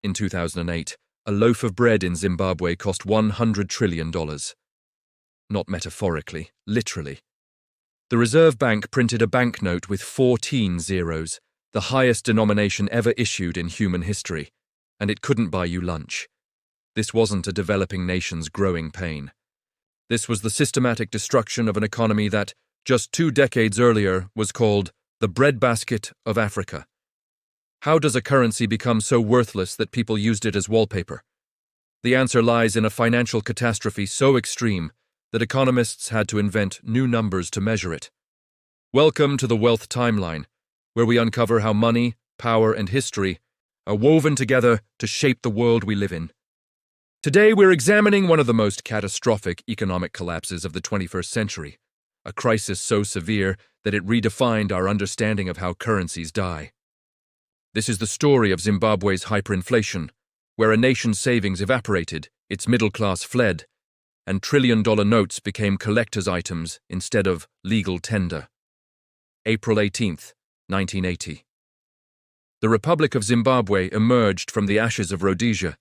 In 2008, a loaf of bread in Zimbabwe cost $100 trillion. Not metaphorically, literally. The Reserve Bank printed a banknote with 14 zeros, the highest denomination ever issued in human history, and it couldn't buy you lunch. This wasn't a developing nation's growing pain. This was the systematic destruction of an economy that, just 2 decades earlier, was called the breadbasket of Africa. How does a currency become so worthless that people used it as wallpaper? The answer lies in a financial catastrophe so extreme that economists had to invent new numbers to measure it. Welcome to the Wealth Timeline, where we uncover how money, power, and history are woven together to shape the world we live in. Today we're examining one of the most catastrophic economic collapses of the 21st century, a crisis so severe that it redefined our understanding of how currencies die. This is the story of Zimbabwe's hyperinflation, where a nation's savings evaporated, its middle class fled, and trillion-dollar notes became collector's items instead of legal tender. April 18, 1980. The Republic of Zimbabwe emerged from the ashes of Rhodesia,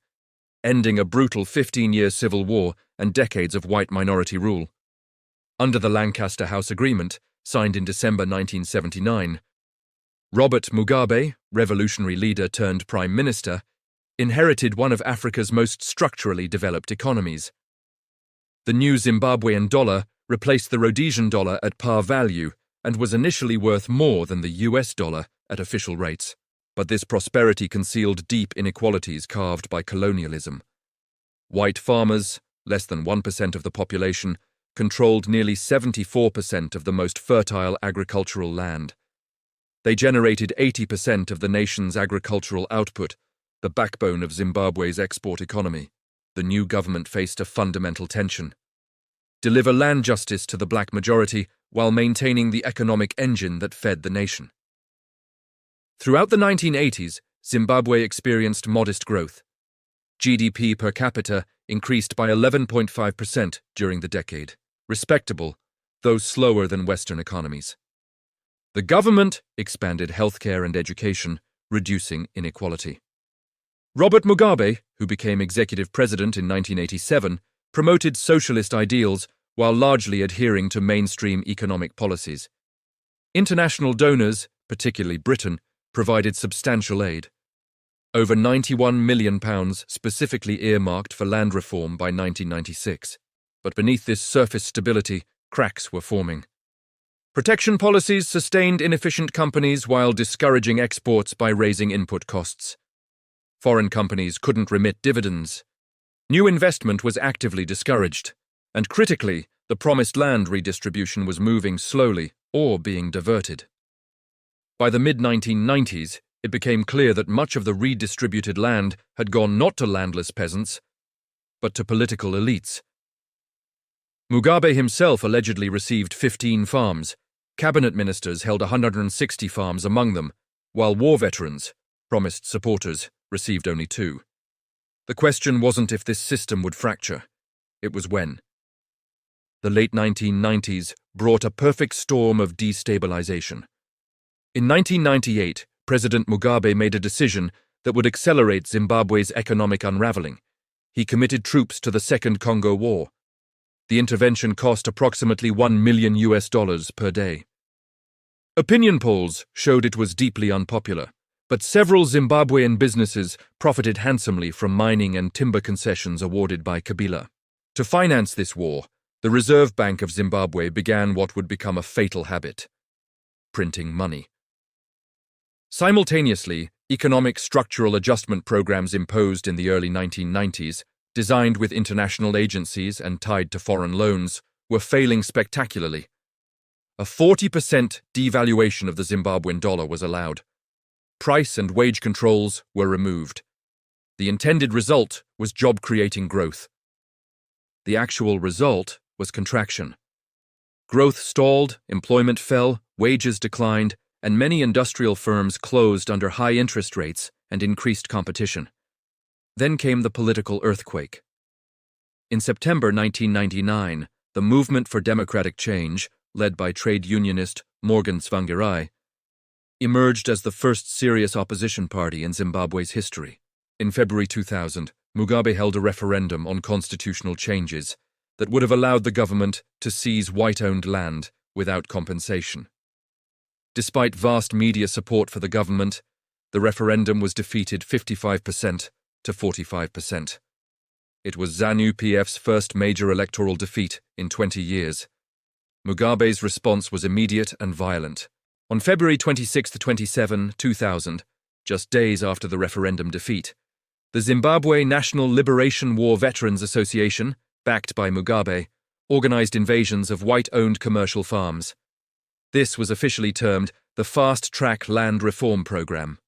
ending a brutal 15-year civil war and decades of white minority rule. Under the Lancaster House Agreement, signed in December 1979, Robert Mugabe, revolutionary leader turned prime minister, inherited one of Africa's most structurally developed economies. The new Zimbabwean dollar replaced the Rhodesian dollar at par value and was initially worth more than the US dollar at official rates. But this prosperity concealed deep inequalities carved by colonialism. White farmers, less than 1% of the population, controlled nearly 74% of the most fertile agricultural land. They generated 80% of the nation's agricultural output, the backbone of Zimbabwe's export economy. The new government faced a fundamental tension: deliver land justice to the black majority while maintaining the economic engine that fed the nation. Throughout the 1980s, Zimbabwe experienced modest growth. GDP per capita increased by 11.5% during the decade, respectable, though slower than Western economies. The government expanded healthcare and education, reducing inequality. Robert Mugabe, who became executive president in 1987, promoted socialist ideals while largely adhering to mainstream economic policies. International donors, particularly Britain, provided substantial aid. Over £91 million specifically earmarked for land reform by 1996. But beneath this surface stability, cracks were forming. Protection policies sustained inefficient companies while discouraging exports by raising input costs. Foreign companies couldn't remit dividends. New investment was actively discouraged. And critically, the promised land redistribution was moving slowly or being diverted. By the mid-1990s, it became clear that much of the redistributed land had gone not to landless peasants, but to political elites. Mugabe himself allegedly received 15 farms. Cabinet ministers held 160 farms among them, while war veterans, promised supporters, received only 2. The question wasn't if this system would fracture, it was when. The late 1990s brought a perfect storm of destabilization. In 1998, President Mugabe made a decision that would accelerate Zimbabwe's economic unraveling. He committed troops to the Second Congo War. The intervention cost approximately $1 million per day. Opinion polls showed it was deeply unpopular, but several Zimbabwean businesses profited handsomely from mining and timber concessions awarded by Kabila. To finance this war, the Reserve Bank of Zimbabwe began what would become a fatal habit: printing money. Simultaneously, economic structural adjustment programs imposed in the early 1990s, designed with international agencies and tied to foreign loans, were failing spectacularly. A 40% devaluation of the Zimbabwean dollar was allowed. Price and wage controls were removed. The intended result was job-creating growth. The actual result was contraction. Growth stalled, employment fell, wages declined, and many industrial firms closed under high interest rates and increased competition. Then came the political earthquake. In September 1999, the Movement for Democratic Change, led by trade unionist Morgan Tsvangirai, emerged as the first serious opposition party in Zimbabwe's history. In February 2000, Mugabe held a referendum on constitutional changes that would have allowed the government to seize white-owned land without compensation. Despite vast media support for the government, the referendum was defeated 55% to 45%. It was ZANU-PF's first major electoral defeat in 20 years. Mugabe's response was immediate and violent. On February 26–27, 2000, just days after the referendum defeat, the Zimbabwe National Liberation War Veterans Association, backed by Mugabe, organized invasions of white-owned commercial farms. This was officially termed the Fast-Track Land Reform Program.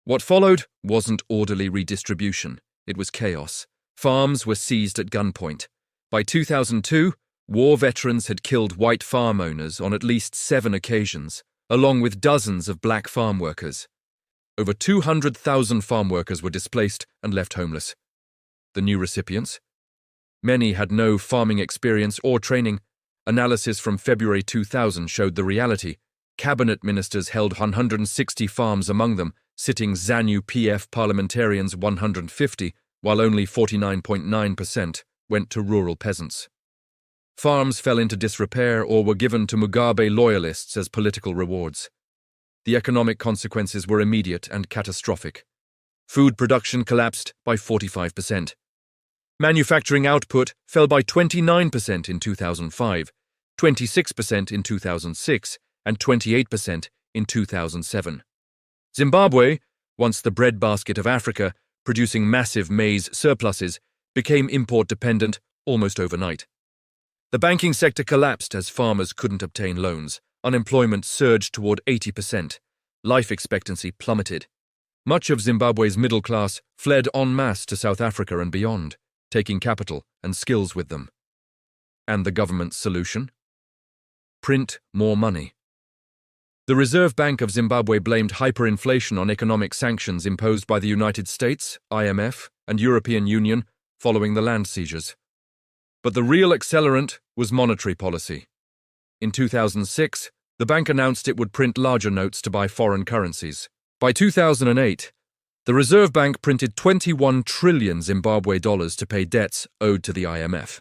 What followed wasn't orderly redistribution, it was chaos. Farms were seized at gunpoint. By 2002, war veterans had killed white farm owners on at least 7 occasions, along with dozens of black farm workers. Over 200,000 farm workers were displaced and left homeless. The new recipients? Many had no farming experience or training. Analysis from February 2000 showed the reality. Cabinet ministers held 160 farms among them, sitting ZANU-PF parliamentarians 150, while only 49.9% went to rural peasants. Farms fell into disrepair or were given to Mugabe loyalists as political rewards. The economic consequences were immediate and catastrophic. Food production collapsed by 45%. Manufacturing output fell by 29% in 2005, 26% in 2006, and 28% in 2007. Zimbabwe, once the breadbasket of Africa, producing massive maize surpluses, became import-dependent almost overnight. The banking sector collapsed as farmers couldn't obtain loans. Unemployment surged toward 80%. Life expectancy plummeted. Much of Zimbabwe's middle class fled en masse to South Africa and beyond, taking capital and skills with them. And the government's solution? Print more money. The Reserve Bank of Zimbabwe blamed hyperinflation on economic sanctions imposed by the United States, IMF, and European Union following the land seizures. But the real accelerant was monetary policy. In 2006, the bank announced it would print larger notes to buy foreign currencies. By 2008, the Reserve Bank printed 21 trillion Zimbabwe dollars to pay debts owed to the IMF.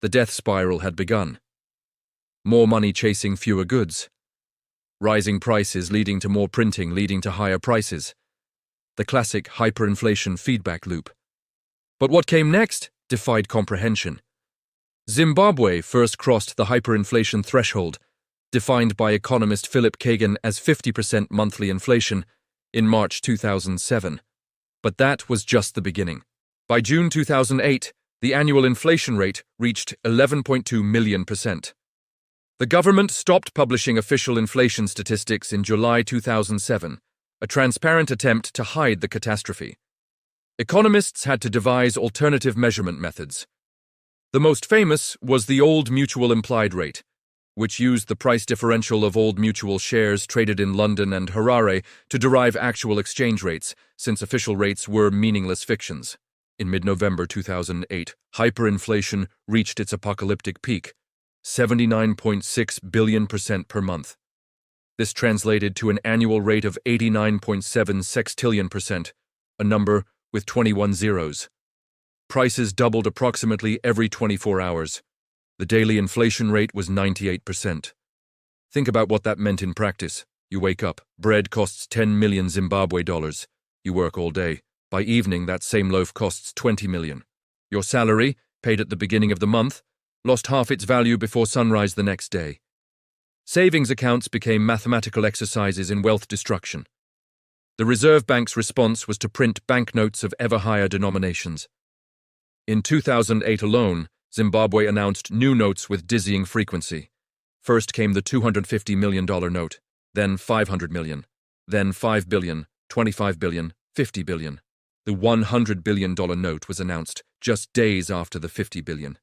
The death spiral had begun. More money chasing fewer goods. Rising prices leading to more printing, leading to higher prices. The classic hyperinflation feedback loop. But what came next defied comprehension. Zimbabwe first crossed the hyperinflation threshold, defined by economist Philip Kagan as 50% monthly inflation, in March 2007. But that was just the beginning. By June 2008, the annual inflation rate reached 11.2 million%. The government stopped publishing official inflation statistics in July 2007, a transparent attempt to hide the catastrophe. Economists had to devise alternative measurement methods. The most famous was the Old Mutual Implied Rate, which used the price differential of Old Mutual shares traded in London and Harare to derive actual exchange rates, since official rates were meaningless fictions. In mid-November 2008, hyperinflation reached its apocalyptic peak, 79.6 billion% per month. This translated to an annual rate of 89.7 sextillion%, a number with 21 zeros. Prices doubled approximately every 24 hours. The daily inflation rate was 98%. Think about what that meant in practice. You wake up, bread costs 10 million Zimbabwe dollars. You work all day. By evening, that same loaf costs 20 million. Your salary, paid at the beginning of the month, lost half its value before sunrise the next day. Savings accounts became mathematical exercises in wealth destruction. The Reserve Bank's response was to print banknotes of ever higher denominations. In 2008 alone, Zimbabwe announced new notes with dizzying frequency. First came the $250 million note, then 500 million, then 5 billion, 25 billion, 50 billion. The $100 billion note was announced just days after the 50 billion.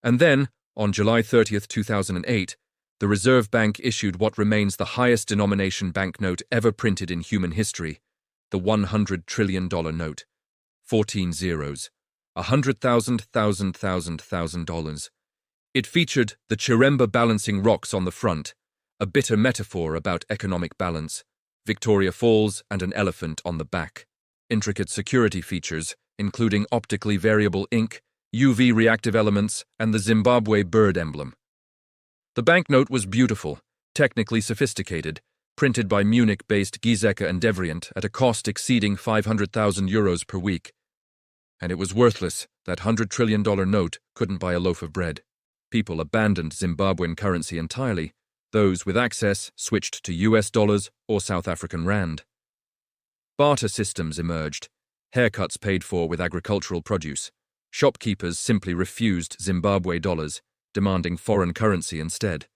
And then, on July 30, 2008, the Reserve Bank issued what remains the highest denomination banknote ever printed in human history, the $100 trillion note. 14 zeros. $100,000. It featured the Chiremba balancing rocks on the front, a bitter metaphor about economic balance, Victoria Falls, and an elephant on the back. intricate security features, including optically variable ink, UV reactive elements, and the Zimbabwe bird emblem. The banknote was beautiful, technically sophisticated, printed by Munich-based Giesecke and Devrient at a cost exceeding €500,000 per week. And it was worthless. That $100 trillion note couldn't buy a loaf of bread. People abandoned Zimbabwean currency entirely. Those with access switched to US dollars or South African rand. Barter systems emerged, haircuts paid for with agricultural produce. Shopkeepers simply refused Zimbabwe dollars, demanding foreign currency instead.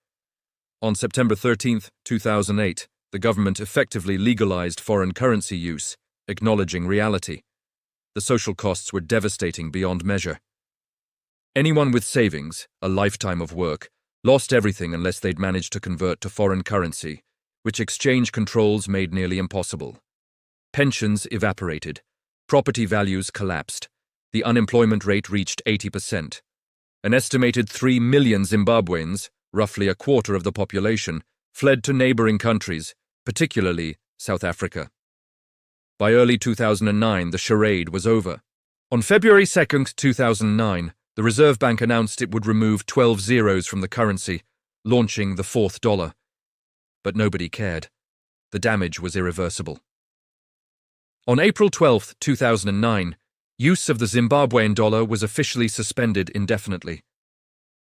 On September 13, 2008, the government effectively legalized foreign currency use, acknowledging reality. The social costs were devastating beyond measure. Anyone with savings, a lifetime of work, lost everything unless they'd managed to convert to foreign currency, which exchange controls made nearly impossible. Pensions evaporated. Property values collapsed. The unemployment rate reached 80%. An estimated 3 million Zimbabweans, roughly a quarter of the population, fled to neighboring countries, particularly South Africa. By early 2009, the charade was over. On February 2, 2009, the Reserve Bank announced it would remove 12 zeros from the currency, launching the fourth dollar. But nobody cared. The damage was irreversible. On April 12, 2009, use of the Zimbabwean dollar was officially suspended indefinitely.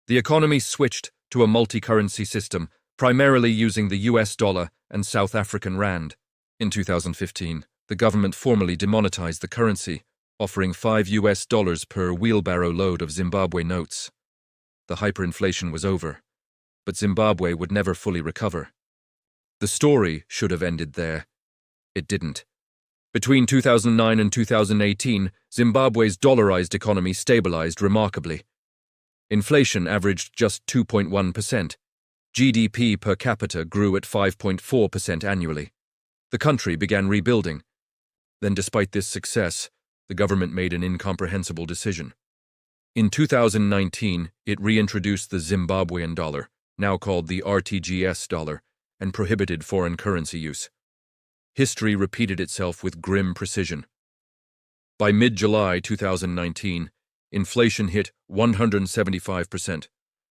The economy switched to a multi-currency system, primarily using the US dollar and South African rand. In 2015, the government formally demonetized the currency, offering $5 per wheelbarrow load of Zimbabwe notes. The hyperinflation was over, but Zimbabwe would never fully recover. The story should have ended there. It didn't. Between 2009 and 2018, Zimbabwe's dollarized economy stabilized remarkably. Inflation averaged just 2.1%. GDP per capita grew at 5.4% annually. The country began rebuilding. Then, despite this success, the government made an incomprehensible decision. In 2019, it reintroduced the Zimbabwean dollar, now called the RTGS dollar, and prohibited foreign currency use. History repeated itself with grim precision. By mid-July 2019, inflation hit 175%.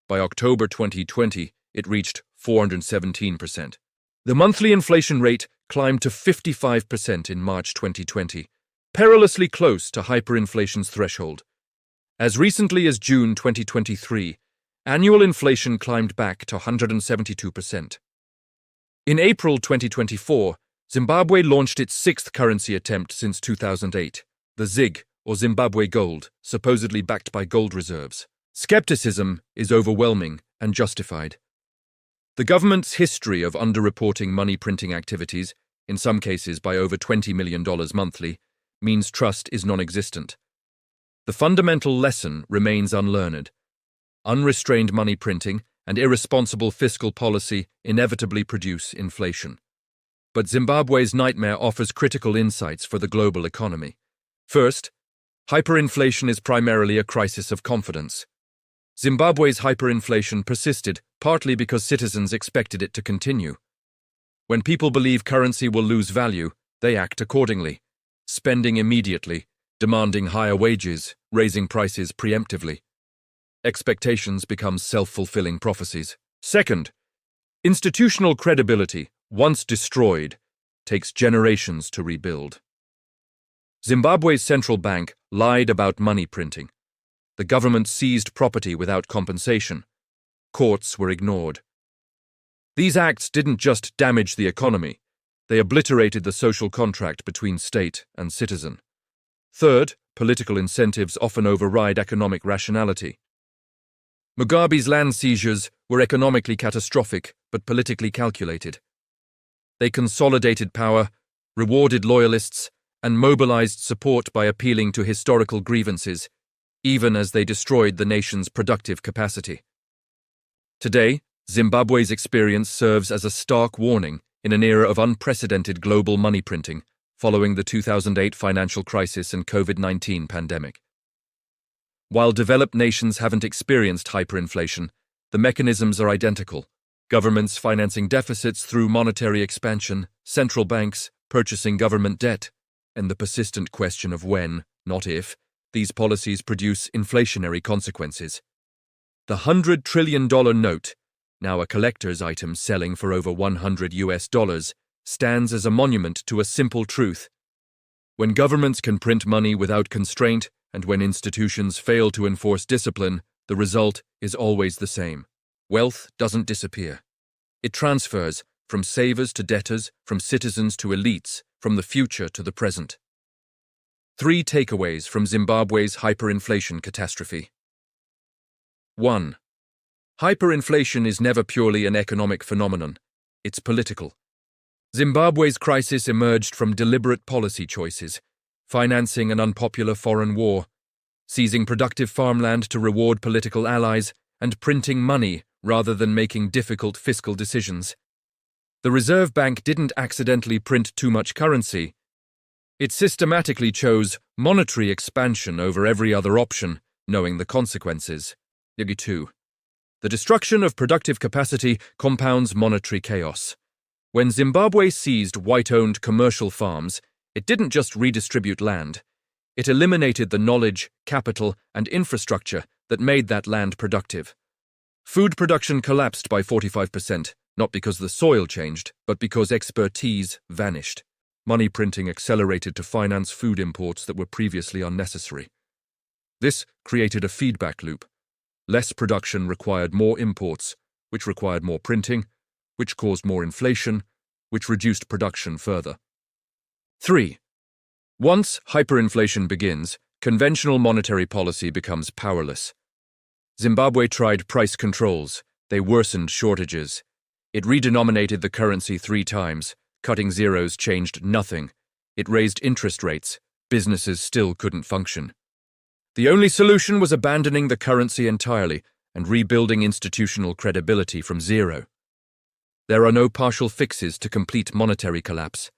By October 2020, it reached 417%. The monthly inflation rate climbed to 55% in March 2020, perilously close to hyperinflation's threshold. As recently as June 2023, annual inflation climbed back to 172%. In April 2024, Zimbabwe launched its sixth currency attempt since 2008, the ZiG, or Zimbabwe Gold, supposedly backed by gold reserves. Skepticism is overwhelming and justified. The government's history of underreporting money printing activities, in some cases by over $20 million monthly, means trust is non-existent. The fundamental lesson remains unlearned. Unrestrained money printing and irresponsible fiscal policy inevitably produce inflation. But Zimbabwe's nightmare offers critical insights for the global economy. First, hyperinflation is primarily a crisis of confidence. Zimbabwe's hyperinflation persisted partly because citizens expected it to continue. When people believe currency will lose value, they act accordingly, spending immediately, demanding higher wages, raising prices preemptively. Expectations become self-fulfilling prophecies. Second, institutional credibility, once destroyed, takes generations to rebuild. Zimbabwe's central bank lied about money printing. The government seized property without compensation. Courts were ignored. These acts didn't just damage the economy, they obliterated the social contract between state and citizen. Third, political incentives often override economic rationality. Mugabe's land seizures were economically catastrophic but politically calculated. They consolidated power, rewarded loyalists, and mobilized support by appealing to historical grievances, even as they destroyed the nation's productive capacity. Today, Zimbabwe's experience serves as a stark warning in an era of unprecedented global money printing following the 2008 financial crisis and COVID-19 pandemic. While developed nations haven't experienced hyperinflation, the mechanisms are identical. Governments financing deficits through monetary expansion, central banks purchasing government debt, and the persistent question of when, not if, these policies produce inflationary consequences. The $100 trillion note, now a collector's item selling for over $100, stands as a monument to a simple truth. When governments can print money without constraint, and when institutions fail to enforce discipline, the result is always the same. Wealth doesn't disappear. It transfers from savers to debtors, from citizens to elites, from the future to the present. 3 takeaways from Zimbabwe's hyperinflation catastrophe. 1. Hyperinflation is never purely an economic phenomenon. It's political. Zimbabwe's crisis emerged from deliberate policy choices, financing an unpopular foreign war, seizing productive farmland to reward political allies, and printing money rather than making difficult fiscal decisions. The Reserve Bank didn't accidentally print too much currency. It systematically chose monetary expansion over every other option, knowing the consequences. 2. The destruction of productive capacity compounds monetary chaos. When Zimbabwe seized white-owned commercial farms, it didn't just redistribute land. It eliminated the knowledge, capital, and infrastructure that made that land productive. Food production collapsed by 45%, not because the soil changed, but because expertise vanished. Money printing accelerated to finance food imports that were previously unnecessary. This created a feedback loop. Less production required more imports, which required more printing, which caused more inflation, which reduced production further. 3. Once hyperinflation begins, conventional monetary policy becomes powerless. Zimbabwe tried price controls. They worsened shortages. It redenominated the currency 3 times. Cutting zeros changed nothing. It raised interest rates. Businesses still couldn't function. The only solution was abandoning the currency entirely and rebuilding institutional credibility from zero. There are no partial fixes to complete monetary collapse.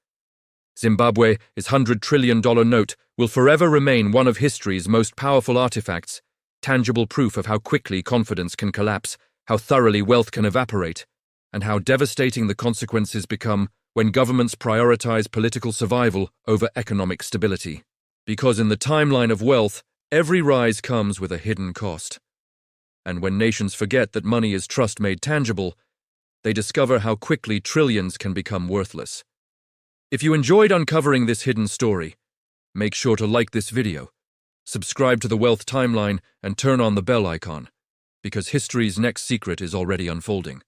Zimbabwe's $100 trillion note will forever remain one of history's most powerful artifacts, tangible proof of how quickly confidence can collapse, how thoroughly wealth can evaporate, and how devastating the consequences become when governments prioritize political survival over economic stability. Because in the timeline of wealth, every rise comes with a hidden cost. And when nations forget that money is trust made tangible, they discover how quickly trillions can become worthless. If you enjoyed uncovering this hidden story, make sure to like this video, subscribe to the Wealth Timeline, and turn on the bell icon, because history's next secret is already unfolding.